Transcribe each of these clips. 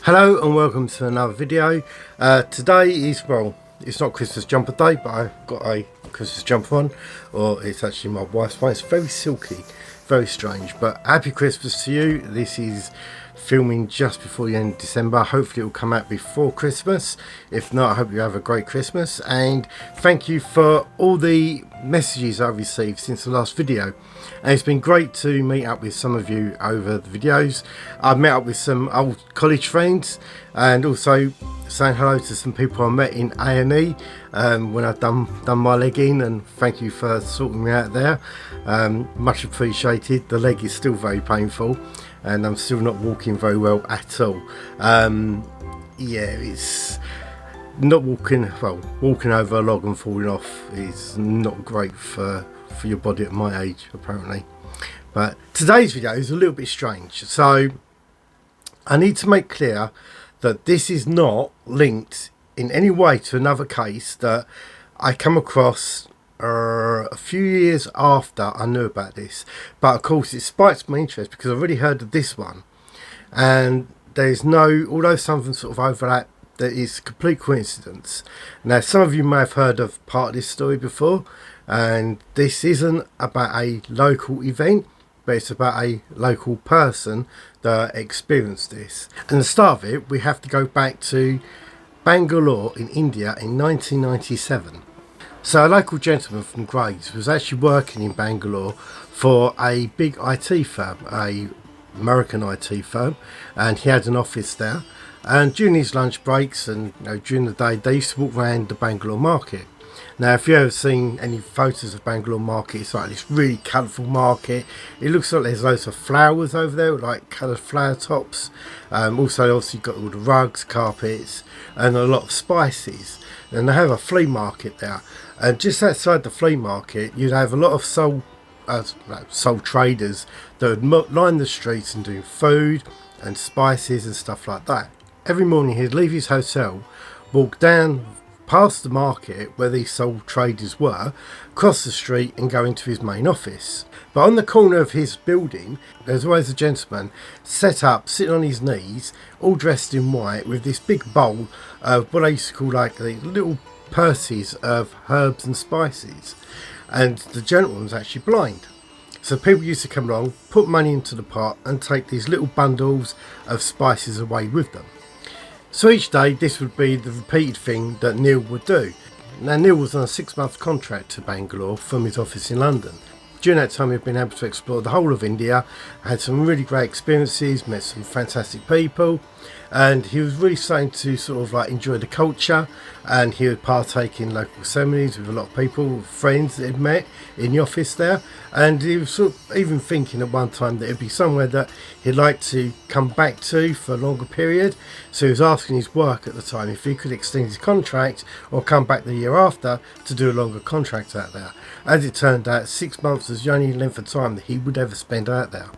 Hello and welcome to another video. Today is, well, it's not Christmas jumper day, but I've got a Christmas jumper on, or it's actually my wife's one. It's very silky, very strange, but happy Christmas to you. This is filming just before the end of December. Hopefully it will come out before Christmas. If not, I hope you have a great Christmas, and thank you for all the messages I've received since the last video. And it's been great to meet up with some of you over the videos. I've met up with some old college friends and also saying hello to some people I met in A&E when I've done my leg in, and thank you for sorting me out there. Much appreciated. The leg is still very painful and I'm still not walking very well at all. Yeah, it's not walking over a log and falling off is not great for your body at my age, apparently. But today's video is a little bit strange, so I need to make clear that this is not linked in any way to another case that I come across a few years after I knew about this. But of course it spiked my interest because I've already heard of this one, and there's no, although something sort of overlap, that is complete coincidence. Now some of you may have heard of part of this story before, and this isn't about a local event, but it's about a local person that experienced this. And the start of it, we have to go back to Bangalore in India in 1997. So a local gentleman from Grays was actually working in Bangalore for a big IT firm, a American IT firm, and he had an office there. And during his lunch breaks and during the day, they used to walk around the Bangalore market. Now, if you've ever seen any photos of Bangalore market, it's like this really colourful market. It looks like there's loads of flowers over there, like coloured flower tops. Also, obviously, you've got all the rugs, carpets, and a lot of spices. And they have a flea market there. And just outside the flea market, you'd have a lot of sole traders that would line the streets and do food and spices and stuff like that. Every morning, he'd leave his hotel, walk down past the market where these sole traders were, cross the street and go into his main office. But on the corner of his building, there's always a gentleman set up, sitting on his knees, all dressed in white, with this big bowl of what I used to call like these little purses of herbs and spices. And the gentleman was actually blind. So people used to come along, put money into the pot and take these little bundles of spices away with them. So each day this would be the repeated thing that Neil would do. Now Neil was on a 6-month contract to Bangalore from his office in London. During that time he'd been able to explore the whole of India, had some really great experiences, met some fantastic people, and he was really starting to sort of like enjoy the culture, and he would partake in local ceremonies with a lot of people, friends that he'd met in the office there. And he was sort of even thinking at one time that it'd be somewhere that he'd like to come back to for a longer period. So he was asking his work at the time if he could extend his contract or come back the year after to do a longer contract out there. As it turned out, 6 months was the only length of time that he would ever spend out there.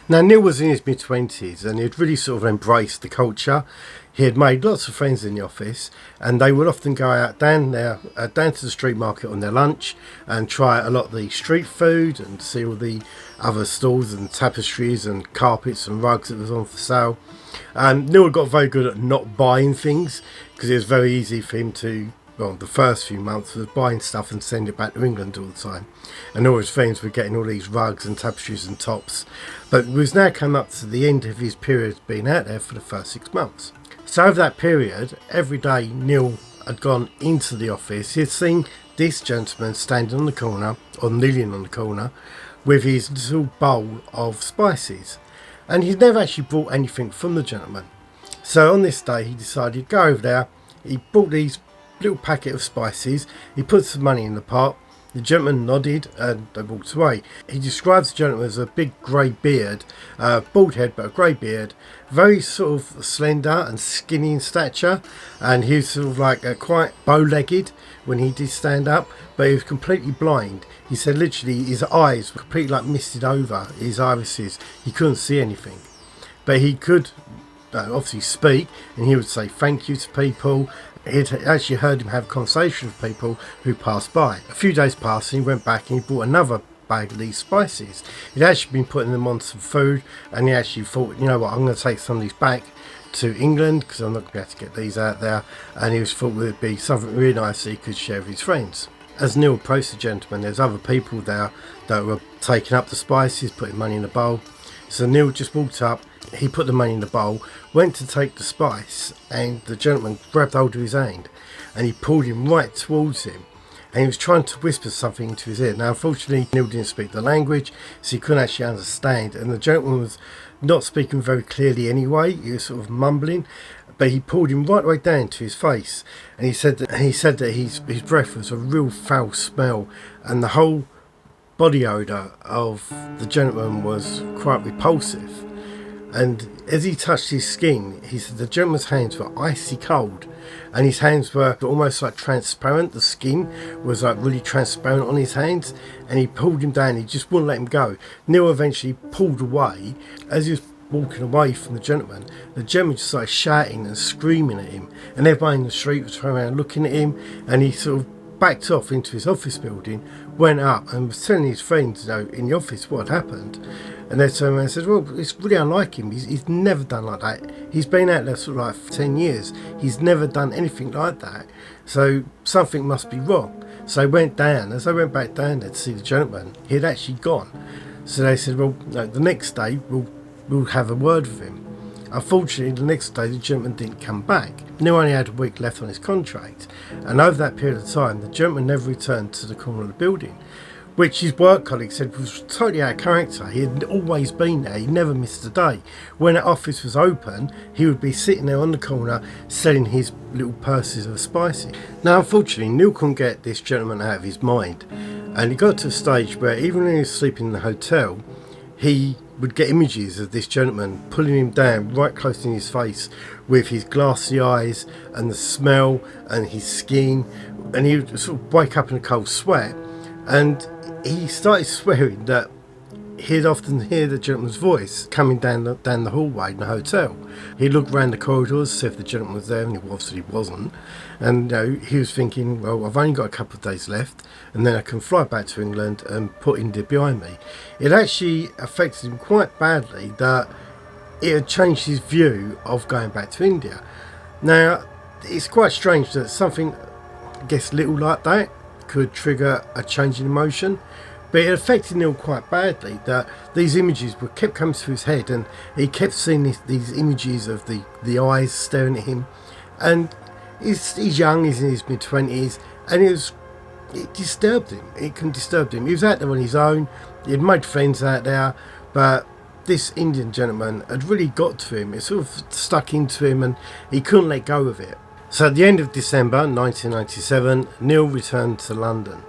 Now Neil was in his mid-20s and he'd really sort of embraced the culture. He had made lots of friends in the office, and they would often go out down to the street market on their lunch and try a lot of the street food and see all the other stalls and tapestries and carpets and rugs that was on for sale. Neil got very good at not buying things because it was very easy for him to, well, the first few months was buying stuff and sending it back to England all the time. And all his friends were getting all these rugs and tapestries and tops. But it was now come up to the end of his period being out there for the first 6 months. So over that period, every day Neil had gone into the office, he had seen this gentleman standing on the corner, or kneeling on the corner, with his little bowl of spices. And he'd never actually bought anything from the gentleman. So on this day he decided to go over there, he bought these little packet of spices, he put some money in the pot. The gentleman nodded and they walked away. He describes the gentleman as a big grey beard, bald head but a grey beard, very sort of slender and skinny in stature, and he was sort of like quite bow-legged when he did stand up, but he was completely blind. He said literally his eyes were completely like misted over, his irises, he couldn't see anything. But he could obviously speak, and he would say thank you to people. He'd actually heard him have conversation with people who passed by. A few days passed and he went back and he bought another bag of these spices. He'd actually been putting them on some food, and he actually thought, you know what, I'm going to take some of these back to England because I'm not going to be able to get these out there, and he was thought it would be something really nice that he could share with his friends. As Neil approached the gentleman, there's other people there that were taking up the spices, putting money in the bowl. So Neil just walked up, he put the money in the bowl, went to take the spice, and the gentleman grabbed hold of his hand and he pulled him right towards him, and he was trying to whisper something into his ear. Now unfortunately Neil didn't speak the language, so he couldn't actually understand, and the gentleman was not speaking very clearly anyway. He was sort of mumbling, but he pulled him right way down to his face, and he said that his breath was a real foul smell, and the whole body odour of the gentleman was quite repulsive. And as he touched his skin, he said the gentleman's hands were icy cold, and his hands were almost like transparent. The skin was like really transparent on his hands, and he pulled him down. He just wouldn't let him go. Neil eventually pulled away. As he was walking away from the gentleman just started shouting and screaming at him, and everybody in the street was turning around looking at him, and he sort of backed off into his office building, went up and was telling his friends, in the office what had happened. And they turned around and said, well, it's really unlike him. He's never done like that. He's been out there sort of like for 10 years. He's never done anything like that. So something must be wrong. So they went down. As they went back down there to see the gentleman, he had actually gone. So they said, well, no, the next day we'll have a word with him. Unfortunately, the next day the gentleman didn't come back. Neil only had a week left on his contract, and over that period of time the gentleman never returned to the corner of the building, which his work colleague said was totally out of character. He had always been there, he never missed a day. When the office was open, he would be sitting there on the corner selling his little purses of spices. Now unfortunately Neil couldn't get this gentleman out of his mind, and he got to a stage where even when he was sleeping in the hotel, he would get images of this gentleman pulling him down right close in his face with his glassy eyes and the smell and his skin, and he would sort of wake up in a cold sweat, and he started swearing that he'd often hear the gentleman's voice coming down the hallway in the hotel. He'd look around the corridors to see if the gentleman was there, and he obviously wasn't. And he was thinking, well, I've only got a couple of days left, and then I can fly back to England and put India behind me. It actually affected him quite badly that it had changed his view of going back to India. Now, it's quite strange that something, I guess, little like that could trigger a change in emotion. But it affected Neil quite badly that these images kept coming to his head, and he kept seeing these images of the eyes staring at him. And he's young, he's in his mid-20s, and it disturbed him. It can disturb him. He was out there on his own, he had made friends out there, but this Indian gentleman had really got to him. It sort of stuck into him, and he couldn't let go of it. So at the end of December 1997, Neil returned to London,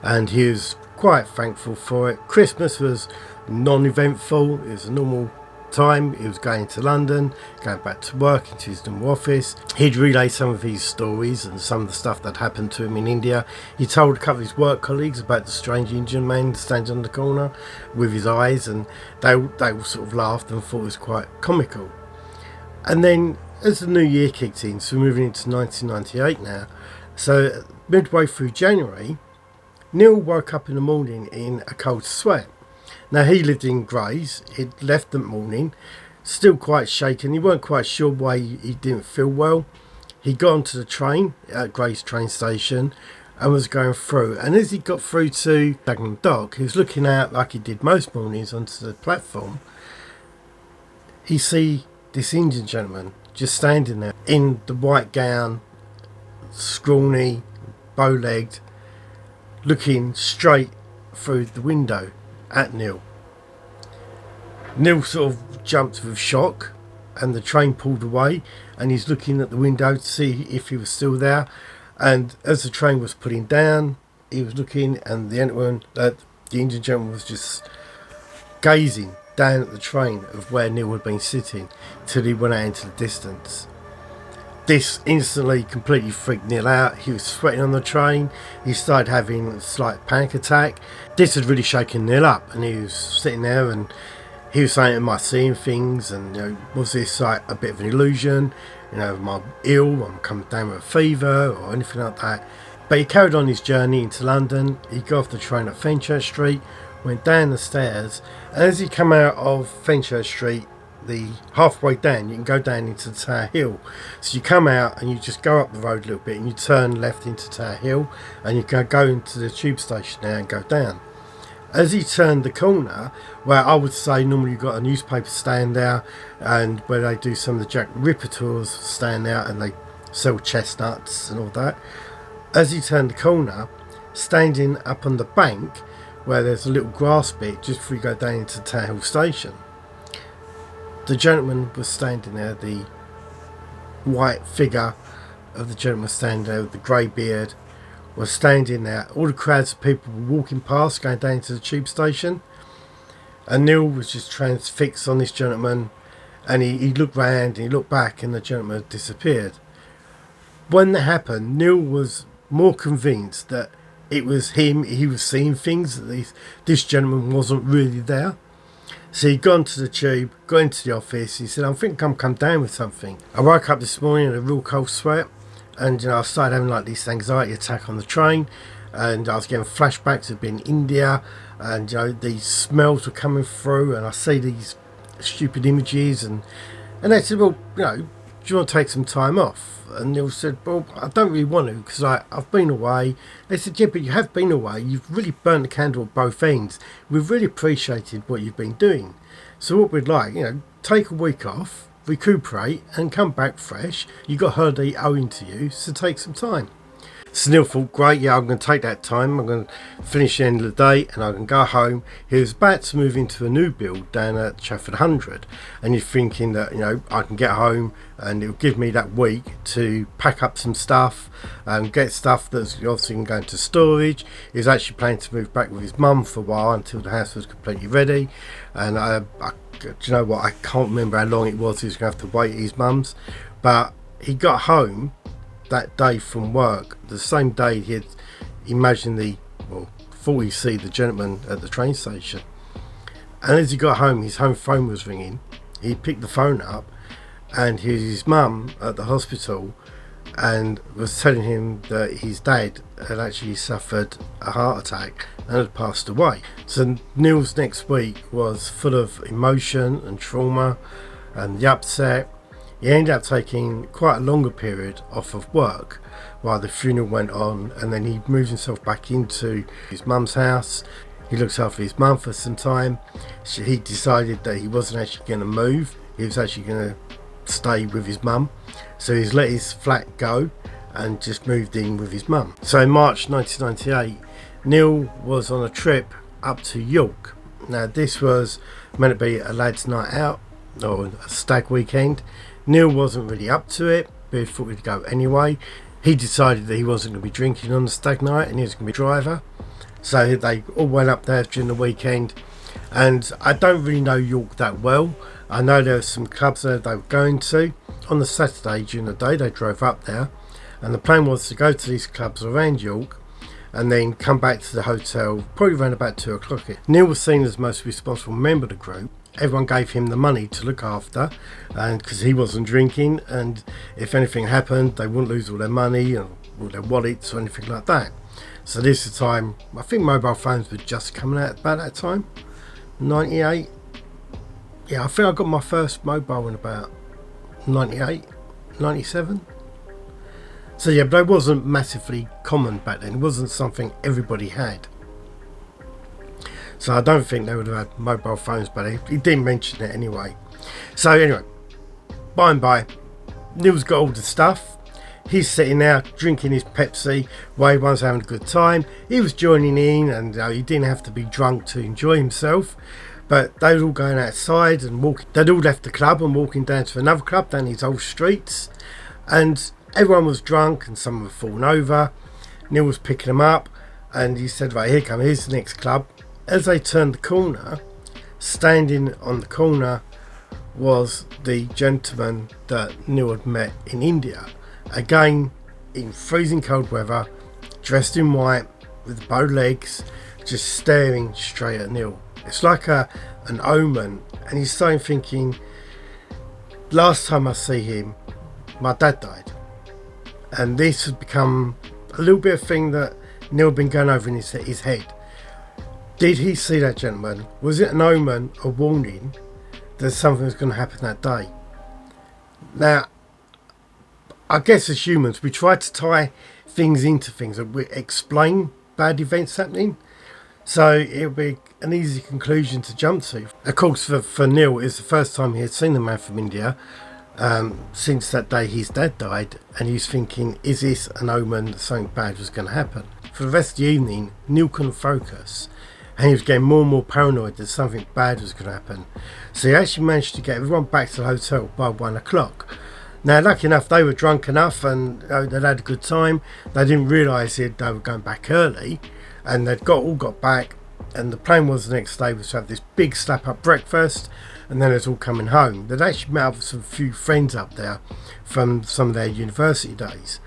and he was quite thankful for it. Christmas was non-eventful. It was a normal time. He was going to London, going back to work into his normal office. He'd relay some of his stories and some of the stuff that happened to him in India. He told a couple of his work colleagues about the strange Indian man standing on the corner with his eyes, and they all sort of laughed and thought it was quite comical. And then as the new year kicked in, so we're moving into 1998 now, so midway through January, Neil woke up in the morning in a cold sweat. Now he lived in Grays. He'd left that morning, still quite shaken. He weren't quite sure why he didn't feel well. He got onto the train at Grays train station and was going through. And as he got through to Dagenham Dock, he was looking out like he did most mornings onto the platform. He see this Indian gentleman just standing there in the white gown, scrawny, bow-legged, looking straight through the window at Neil. Neil sort of jumped with shock, and the train pulled away, and he's looking at the window to see if he was still there. And as the train was putting down, he was looking, and the Indian gentleman was just gazing down at the train of where Neil had been sitting till he went out into the distance. This instantly completely freaked Neil out. He was sweating on the train. He started having a slight panic attack. This had really shaken Neil up, and he was sitting there and he was saying, am I seeing things? And was this like a bit of an illusion? Am I ill? I'm coming down with a fever or anything like that. But he carried on his journey into London. He got off the train at Fenchurch Street, went down the stairs, and as he came out of Fenchurch Street, the halfway down, you can go down into Tower Hill. So you come out and you just go up the road a little bit and you turn left into Tower Hill, and you can go into the tube station there and go down. As he turned the corner, where I would say normally you've got a newspaper stand there, and where they do some of the Jack the Ripper tours stand out and they sell chestnuts and all that. As he turned the corner, standing up on the bank where there's a little grass bit just before you go down into Tower Hill station, the gentleman was standing there, the white figure of the gentleman standing there with the grey beard was standing there. All the crowds of people were walking past, going down to the tube station, and Neil was just transfixed on this gentleman, and he looked round and he looked back and the gentleman had disappeared. When that happened, Neil was more convinced that it was him. He was seeing things, that this gentleman wasn't really there. So he'd gone to the tube, got into the office. He said, I think I'm come down with something. I woke up this morning in a real cold sweat, and I started having like this anxiety attack on the train, and I was getting flashbacks of being in India, and these smells were coming through, and I see these stupid images, and they said, well, do you want to take some time off? And Neil said, well, I don't really want to, because I've been away. They said, yeah, but you have been away. You've really burnt the candle at both ends. We've really appreciated what you've been doing. So what we'd like, take a week off, recuperate, and come back fresh. You've got a holiday owing to you, so take some time. So Neil thought, great, yeah, I'm going to take that time. I'm going to finish the end of the day and I can go home. He was about to move into a new build down at Trafford 100, and he's thinking that, I can get home and it'll give me that week to pack up some stuff and get stuff that's obviously going to storage. He was actually planning to move back with his mum for a while until the house was completely ready. And do you know what? I can't remember how long it was he was going to have to wait at his mum's, but he got home that day from work, the same day he had imagined thought he'd see the gentleman at the train station. And as he got home, his home phone was ringing. He picked the phone up, and his mum at the hospital, and was telling him that his dad had actually suffered a heart attack and had passed away. So Neil's next week was full of emotion and trauma and the upset. He ended up taking quite a longer period off of work while the funeral went on, and then he moved himself back into his mum's house. He looked after his mum for some time. So he decided that he wasn't actually going to move. He was actually going to stay with his mum. So he's let his flat go and just moved in with his mum. So in March 1998, Neil was on a trip up to York. Now this was meant to be a lad's night out, or a stag weekend. Neil wasn't really up to it, but he thought he'd go anyway. He decided that he wasn't going to be drinking on the stag night and he was going to be a driver. So they all went up there during the weekend. And I don't really know York that well. I know there were some clubs there they were going to. On the Saturday during the day they drove up there, and the plan was to go to these clubs around York and then come back to the hotel probably around about 2 o'clock. Neil was seen as the most responsible member of the group. Everyone gave him the money to look after, and because he wasn't drinking, and if anything happened they wouldn't lose all their money or all their wallets or anything like that. So this is the time, I think mobile phones were just coming out about that time, 98. Yeah, I think I got my first mobile in about 98, 97. So yeah, but it wasn't massively common back then. It wasn't something everybody had. So I don't think they would have had mobile phones, but he didn't mention it anyway. So anyway, by and by, Neil's got all the stuff. He's sitting there drinking his Pepsi while everyone's having a good time. He was joining in, and he didn't have to be drunk to enjoy himself. But they were all going outside and walking. They'd all left the club and walking down to another club down these old streets. And everyone was drunk and some were falling over. Neil was picking them up, and he said, right, here's the next club. As they turned the corner, standing on the corner was the gentleman that Neil had met in India. Again, in freezing cold weather, dressed in white, with bow legs, just staring straight at Neil. It's like an omen, and he's starting thinking, last time I see him, my dad died. And this had become a little bit of thing that Neil had been going over in his head. Did he see that gentleman? Was it an omen, a warning there's something that's going to happen that day. Now, I guess as humans, we try to tie things into things and we explain bad events happening. So it'll be an easy conclusion to jump to. Of course, for Neil, it's the first time he had seen the man from India since that day his dad died, and he's thinking, is this an omen that something bad was going to happen? For the rest of the evening, Neil couldn't focus, and he was getting more and more paranoid that something bad was going to happen. So he actually managed to get everyone back to the hotel by 1 o'clock. Now, lucky enough, they were drunk enough and they'd had a good time. They didn't realise they were going back early, and they'd all got back, and the plan was the next day was to have this big slap up breakfast, and then it's all coming home. They'd actually met up with some few friends up there from some of their university days,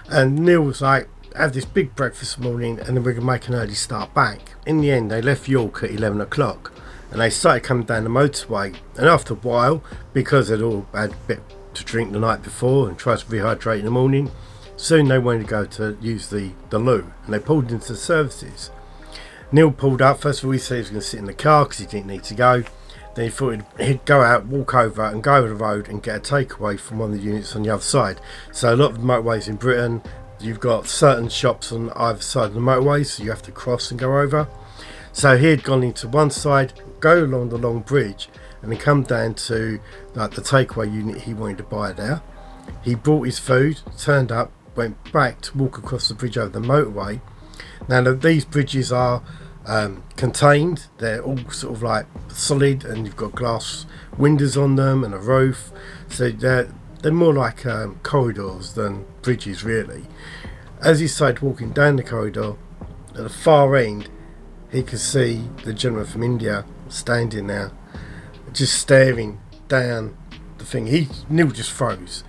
and Neil was like, have this big breakfast morning and then we're going to make an early start back. In the end, they left York at 11 o'clock and they started coming down the motorway, and after a while, because they'd all had a bit to drink the night before and tried to rehydrate in the morning, soon they wanted to go to use the loo, and they pulled into the services. Neil pulled up. First of all, he said he was going to sit in the car because he didn't need to go. Then he thought he'd go out, walk over and go over the road and get a takeaway from one of the units on the other side. So a lot of the motorways in Britain, you've got certain shops on either side of the motorway, so you have to cross and go over. So he had gone into one side, go along the long bridge, and then come down to like the takeaway unit he wanted to buy there. He bought his food, turned up, went back to walk across the bridge over the motorway. Now these bridges are contained, they're all sort of like solid, and you've got glass windows on them and a roof, so they're more like corridors than bridges really. As he started walking down the corridor, at the far end he could see the gentleman from India standing there just staring down the thing. Neil just froze,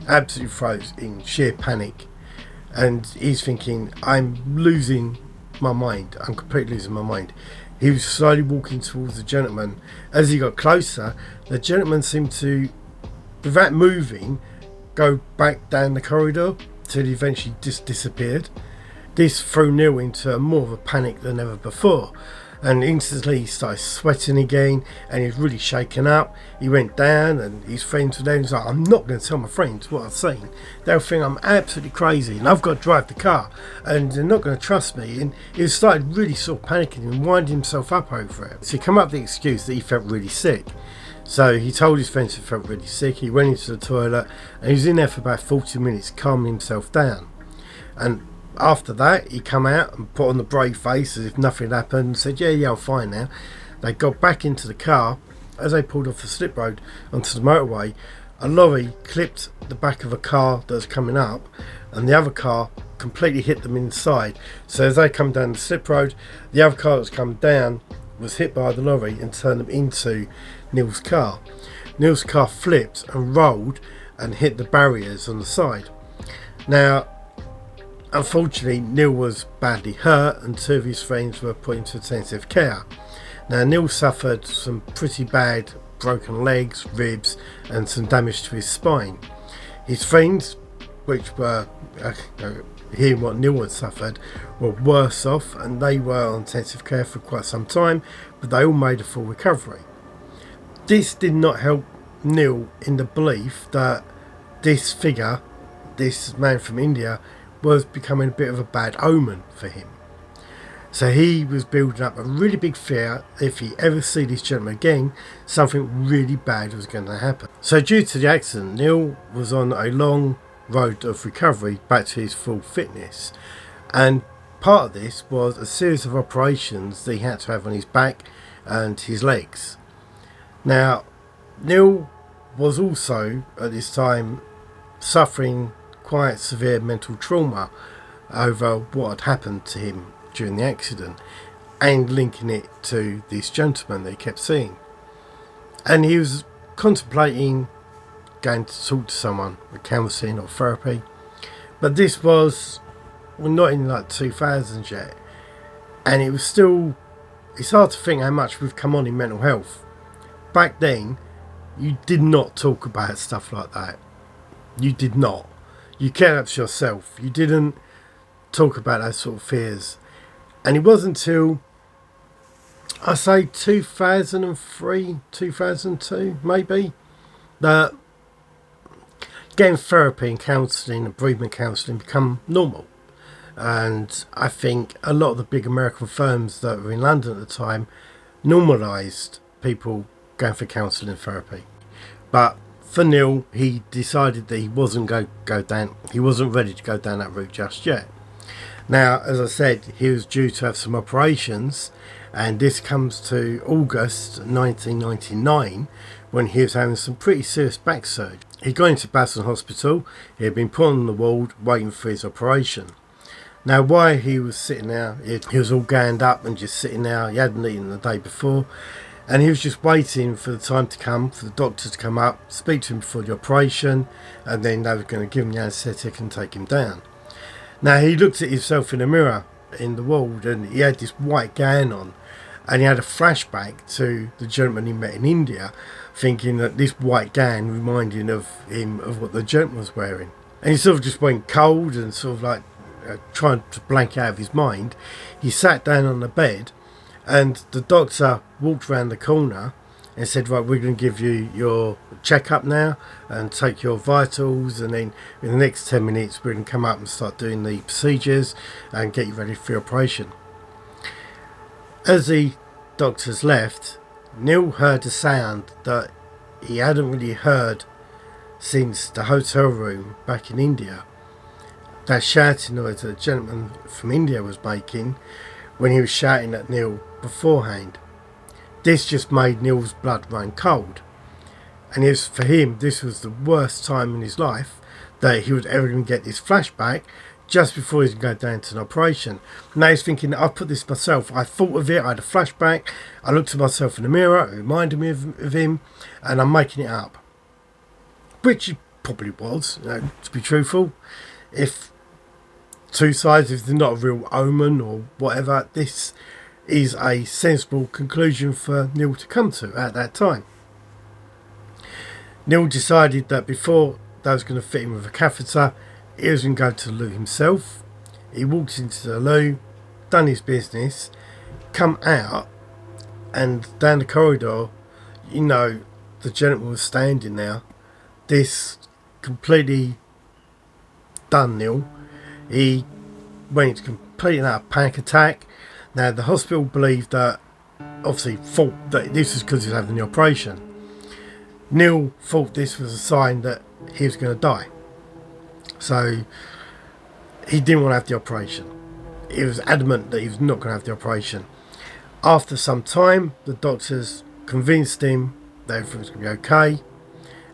absolutely froze in sheer panic, and he's thinking, I'm losing my mind, I'm completely losing my mind. He was slowly walking towards the gentleman. As he got closer, the gentleman seemed to, without moving, go back down the corridor till he eventually just disappeared. This threw Neil into more of a panic than ever before, and instantly he started sweating again and he was really shaken up. He went down and his friends were there and he was like, I'm not going to tell my friends what I've seen. They'll think I'm absolutely crazy and I've got to drive the car and they're not going to trust me. And he started really sort of panicking and winding himself up over it. So he came up with the excuse that he felt really sick. So he told his friends he felt really sick. He went into the toilet and he was in there for about 40 minutes calming himself down. And after that, he come out and put on the brave face as if nothing had happened and said, yeah, I'm fine now. They got back into the car. As they pulled off the slip road onto the motorway, a lorry clipped the back of a car that was coming up, and the other car completely hit them inside. So as they come down the slip road, the other car that was coming down was hit by the lorry and turned them into Neil's car. Neil's car flipped and rolled and hit the barriers on the side. Now, unfortunately, Neil was badly hurt and two of his friends were put into intensive care. Now, Neil suffered some pretty bad broken legs, ribs and some damage to his spine. His friends, which were hearing what Neil had suffered, were worse off and they were on intensive care for quite some time, but they all made a full recovery. This did not help Neil in the belief that this figure, this man from India, was becoming a bit of a bad omen for him. So he was building up a really big fear if he ever see this gentleman again, something really bad was going to happen. So due to the accident, Neil was on a long road of recovery back to his full fitness, and part of this was a series of operations that he had to have on his back and his legs. Now, Neil was also at this time suffering quite severe mental trauma over what had happened to him during the accident and linking it to this gentleman that he kept seeing. And he was contemplating going to talk to someone with counselling or therapy, but this was, we're not in like 2000s yet, and it was still, it's hard to think how much we've come on in mental health. Back then, you did not talk about stuff like that. You did not. You kept yourself. You didn't talk about those sort of fears. And it wasn't until I say 2003, 2002, maybe. That getting therapy and counselling and bereavement counselling become normal. And I think a lot of the big American firms that were in London at the time normalised people going for counselling and therapy. But for Neil, he decided that he wasn't going to go down. He wasn't ready to go down that route just yet. Now, as I said, he was due to have some operations, and this comes to August 1999 when he was having some pretty serious back surgery. He'd gone into Basel Hospital. He had been put on the ward waiting for his operation. Now, while he was sitting there, he was all ganged up and just sitting there. He hadn't eaten the day before, and he was just waiting for the time to come, for the doctor to come up, speak to him before the operation, and then they were going to give him the anaesthetic and take him down. Now, he looked at himself in a mirror in the ward, and he had this white gown on, and he had a flashback to the gentleman he met in India, thinking that this white gown reminded him of what the gentleman was wearing. And he sort of just went cold and sort of like trying to blank out of his mind. He sat down on the bed, and the doctor walked around the corner and said, right, we're going to give you your checkup now and take your vitals, and then in the next 10 minutes we're going to come up and start doing the procedures and get you ready for your operation. As the doctors left, Neil heard a sound that he hadn't really heard since the hotel room back in India. That shouting noise that the gentleman from India was making when he was shouting at Neil beforehand. This just made Neil's blood run cold. And for him, this was the worst time in his life that he would ever get this flashback just before he was going to go down to an operation. Now he's thinking, I put this myself. I thought of it, I had a flashback. I looked at myself in the mirror, it reminded me of him, and I'm making it up. Which he probably was, to be truthful. If two sides, if they're not a real omen or whatever, this is a sensible conclusion for Neil to come to at that time. Neil decided that before they was going to fit him with a catheter, he was going to go to the loo himself. He walked into the loo, done his business, come out, and down the corridor, the gentleman was standing there. This completely done Neil. He went into complete and utter panic attack. Now, the hospital believed that, obviously thought that this was because he was having the operation. Neil thought this was a sign that he was going to die. So, he didn't want to have the operation. He was adamant that he was not going to have the operation. After some time, the doctors convinced him that everything was going to be okay.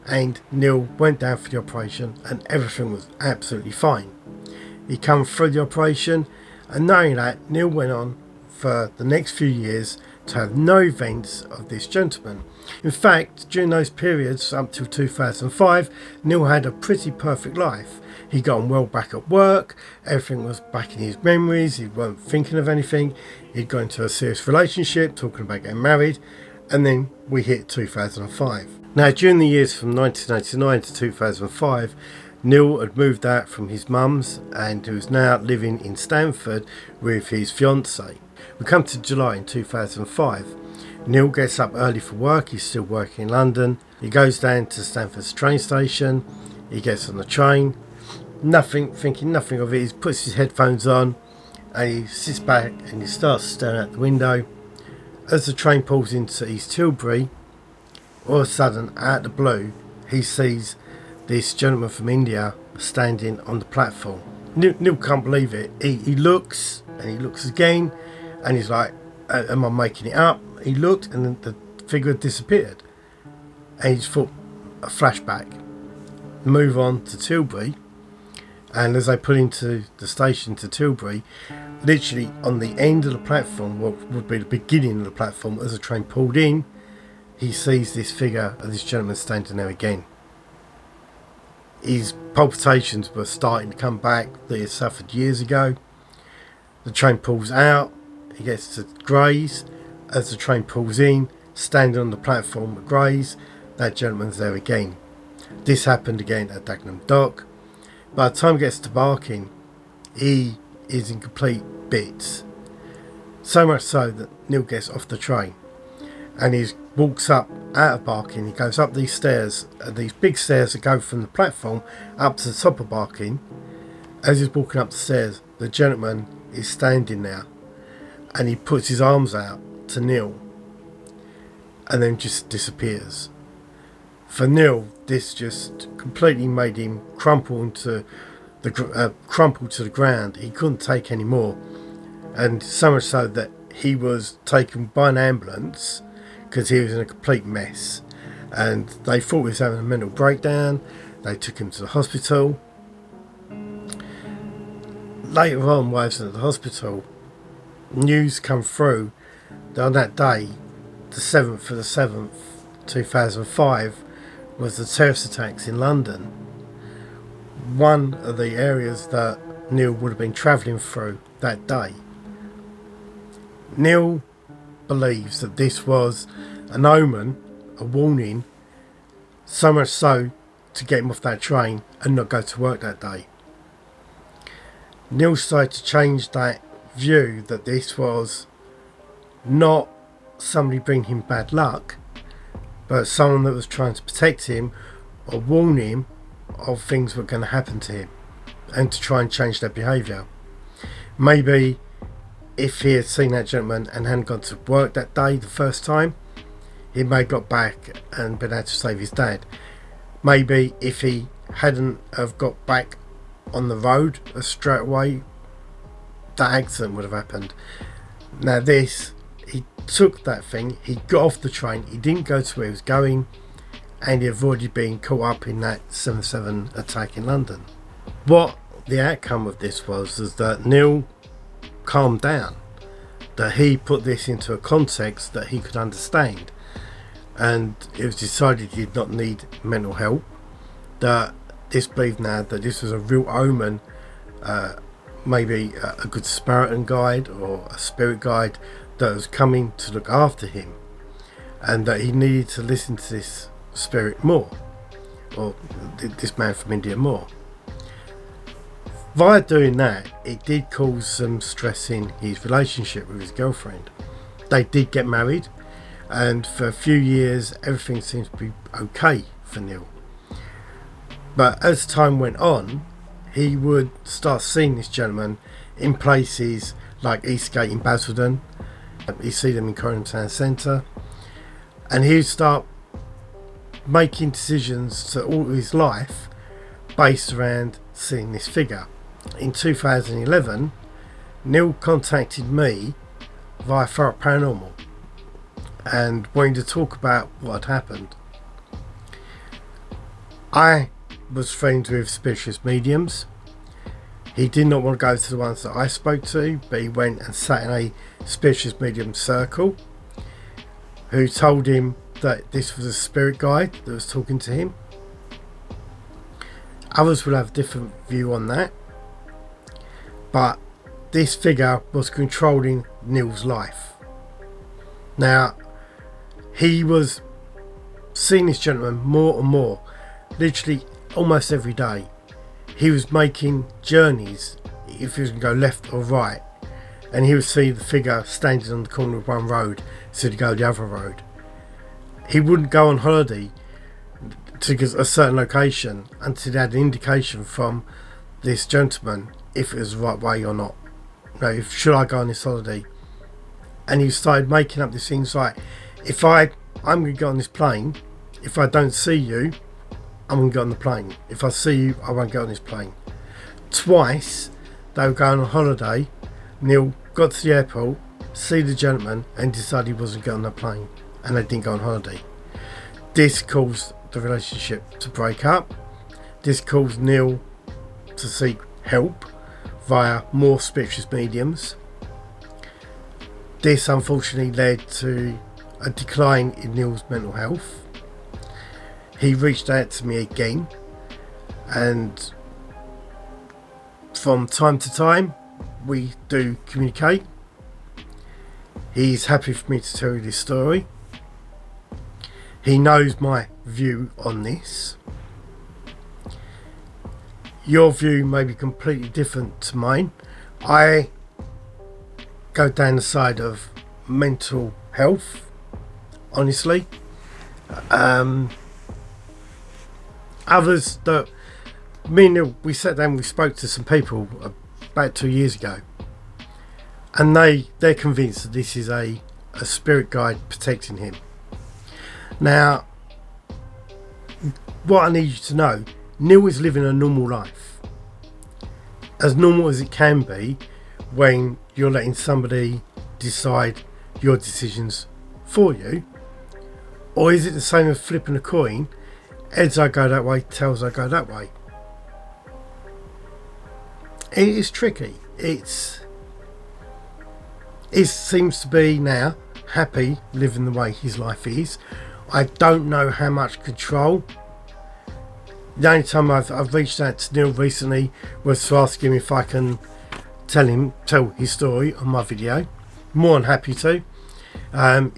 And Neil went down for the operation and everything was absolutely fine. He came through the operation, and knowing that, Neil went on for the next few years to have no events of this gentleman. In fact, during those periods up till 2005, Neil had a pretty perfect life. He got on well back at work, everything was back in his memories, he wasn't thinking of anything, he'd got into a serious relationship, talking about getting married, and then we hit 2005. Now, during the years from 1999 to 2005, Neil had moved out from his mum's and he was now living in Stamford with his fiancée. We come to July in 2005. Neil gets up early for work, he's still working in London. He goes down to Stamford's train station, he gets on the train, thinking nothing of it. He puts his headphones on and he sits back and he starts staring out the window. As the train pulls into East Tilbury, all of a sudden, out of the blue, he sees this gentleman from India standing on the platform. Neil can't believe it. He looks and he looks again and he's like, am I making it up? He looked and then the figure disappeared. And he just thought, a flashback. Move on to Tilbury, and as they pull into the station to Tilbury, literally on the end of the platform, what would be the beginning of the platform, as the train pulled in, he sees this figure of this gentleman standing there again. His palpitations were starting to come back that he had suffered years ago. The train pulls out, he gets to Grays. As the train pulls in, standing on the platform at Grays, that gentleman's there again. This happened again at Dagenham Dock. By the time he gets to Barking, he is in complete bits. So much so that Neil gets off the train and he walks up out of Barking. He goes up these stairs, these big stairs that go from the platform up to the top of Barking. As he's walking up the stairs, the gentleman is standing there and he puts his arms out to Neil and then just disappears. For Neil, this just completely made him crumple to the ground. He couldn't take any more, and so much so that he was taken by an ambulance because he was in a complete mess, and they thought he was having a mental breakdown. They took him to the hospital. Later on, while he was at the hospital, news come through that on that day, the 7th of the 7th, 2005, was the terrorist attacks in London. One of the areas that Neil would have been travelling through that day. Neil believes that this was an omen, a warning, so much so to get him off that train and not go to work that day. Neil started to change that view that this was not somebody bringing him bad luck, but someone that was trying to protect him or warn him of things that were going to happen to him and to try and change their behaviour. Maybe if he had seen that gentleman and hadn't gone to work that day the first time, he may have got back and been able to save his dad. Maybe if he hadn't have got back on the road straight away, that accident would have happened. Now this, he took that thing, he got off the train, he didn't go to where he was going, and he avoided being caught up in that 7/7 attack in London. What the outcome of this was is that Neil calmed down, that he put this into a context that he could understand, and it was decided he did not need mental help, that this believed now that this was a real omen, maybe a good Samaritan guide or a spirit guide that was coming to look after him, and that he needed to listen to this spirit more, or this man from India more. Via doing that, it did cause some stress in his relationship with his girlfriend. They did get married, and for a few years everything seems to be okay for Neil. But as time went on, he would start seeing this gentleman in places like Eastgate in Basildon. He'd see them in Coronham Town Centre, and he'd start making decisions to all his life based around seeing this figure. In 2011, Neil contacted me via Thurrock Paranormal and wanted to talk about what had happened. I was friends with spiritualist mediums. He did not want to go to the ones that I spoke to, but he went and sat in a spiritualist medium circle who told him that this was a spirit guide that was talking to him. Others will have a different view on that, but this figure was controlling Neil's life. Now, he was seeing this gentleman more and more, literally almost every day. He was making journeys, if he was going to go left or right, and he would see the figure standing on the corner of one road, so he'd go the other road. He wouldn't go on holiday to a certain location until he had an indication from this gentleman if it was the right way or not. Should I go on this holiday? And he started making up these things like, I'm going to go on this plane, if I don't see you, I'm going to go on the plane. If I see you, I won't go on this plane. Twice they were going on holiday. Neil got to the airport, see the gentleman, and decided he wasn't going on the plane, and they didn't go on holiday. This caused the relationship to break up. This caused Neil to seek help via more spiritualist mediums. This unfortunately led to a decline in Neil's mental health. He reached out to me again, and from time to time we do communicate. He's happy for me to tell you this story. He knows my view on this. Your view may be completely different to mine. I go down the side of mental health, honestly. Others that me and Neil, we sat down, we spoke to some people about 2 years ago, and they're convinced that this is a spirit guide protecting him. Now, what I need you to know, Neil is living a normal life, as normal as it can be when you're letting somebody decide your decisions for you. Or is it the same as flipping a coin? Heads I go that way, tails I go that way. It is tricky. It seems to be now happy living the way his life is. I don't know how much control. The only time I've reached out to Neil recently was to ask him if I can tell his story on my video. More than happy to.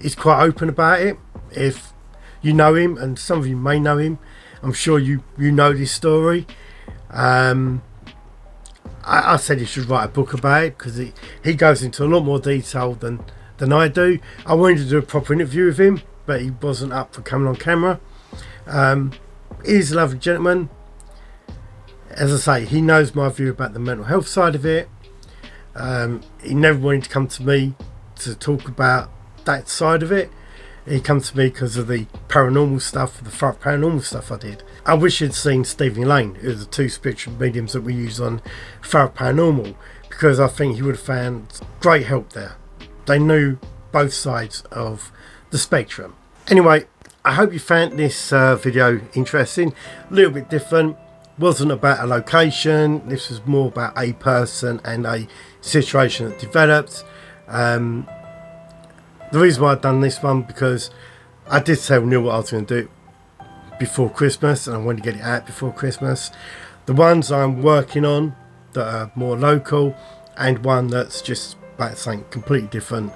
He's quite open about it. If you know him, and some of you may know him, I'm sure you know this story. I said he should write a book about it because he goes into a lot more detail than I do. I wanted to do a proper interview with him, but he wasn't up for coming on camera. He's a lovely gentleman. As I say, he knows my view about the mental health side of it. He never wanted to come to me to talk about that side of it. He came to me because of the paranormal stuff, the paranormal stuff I did. I wish you'd seen Stephen and Elaine, who are the two spiritual mediums that we use on Thurrock Paranormal, because I think he would have found great help there. They knew both sides of the spectrum. Anyway, I hope you found this video interesting. A little bit different. Wasn't about a location. This was more about a person and a situation that developed. The reason why I've done this one, because I did tell Neil what I was going to do before Christmas, and I wanted to get it out before Christmas. The ones I'm working on that are more local, and one that's just about something completely different,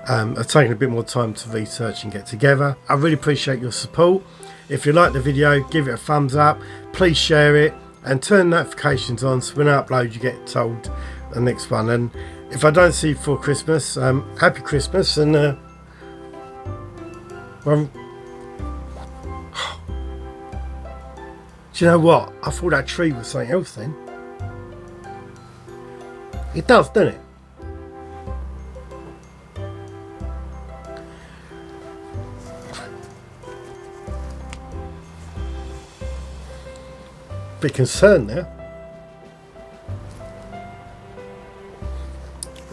are taking a bit more time to research and get together. I really appreciate your support. If you like the video, give it a thumbs up, please share it, and turn notifications on so when I upload you get told the next one. And if I don't see you before Christmas, happy Christmas, and well, do you know what? I thought that tree was something else then. It does, doesn't it? Bit concerned there.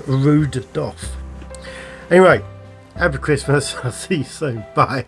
Rude off. Anyway, happy Christmas. I'll see you soon. Bye.